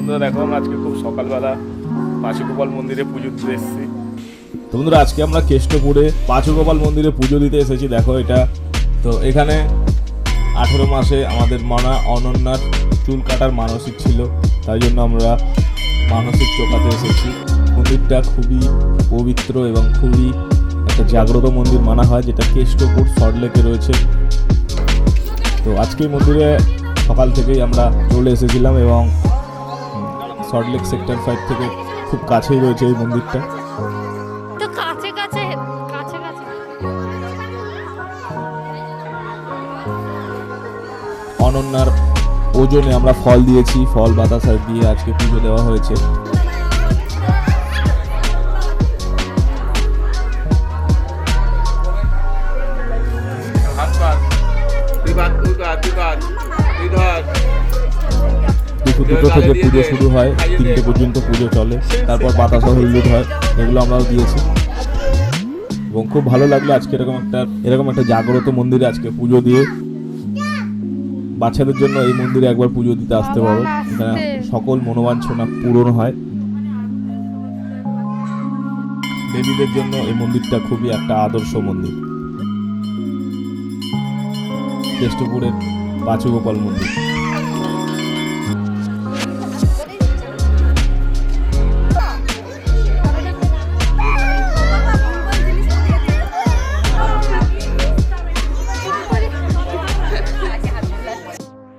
বন্ধুরা দেখো আমরা আজকে খুব সকালবেলা পাঁচুগোপাল মন্দিরে পুজো দিতে এসেছি। তো বন্ধুরা আজকে আমরা কেষ্টপুরে পাঁচুগোপাল মন্দিরে পুজো দিতে এসেছি। দেখো এটা তো এখানে 18 মাসে আমাদের মনা অনন্যার চুল কাটার মানসিক ছিল, তাই জন্য আমরা মানসিক চোকাতে এসেছি। মন্দিরটা খুবই পবিত্র এবং খুবই একটা জাগ্রত মন্দির মানা হয়, যেটা কেষ্টপুর সল্টলেকে রয়েছে। তো আজকে মন্দিরে সকাল থেকেই আমরা চলে এসেছিলাম এবং সল্টলেক সেক্টর 5 থেকে খুব কাছেই রয়েছে এই মন্দিরটা। তো কাছে কাছে কাছে কাছে অনন্যার ওজনে আমরা ফল দিয়েছি, ফল বাতাসা দিয়ে আজকে পুজো দেওয়া হয়েছে। দুটো থেকে পুজো শুরু হয়, 3টে পর্যন্ত পুজো চলে, তারপর বাতাসা হলুদ হয়, এগুলো আমরাও দিয়েছি এবং খুব ভালো লাগলো আজকে এরকম একটা জাগ্রত মন্দিরে আজকে পুজো দিয়ে। বাচ্চাদের জন্য এই মন্দিরে একবার পুজো দিতে আসতে পারো, এখানে সকল মনোবাঞ্ছনা পূরণ হয়। দেবীদের জন্য এই মন্দিরটা খুবই একটা আদর্শ মন্দির, কেষ্টপুরের পাঁচুগোপাল মন্দির।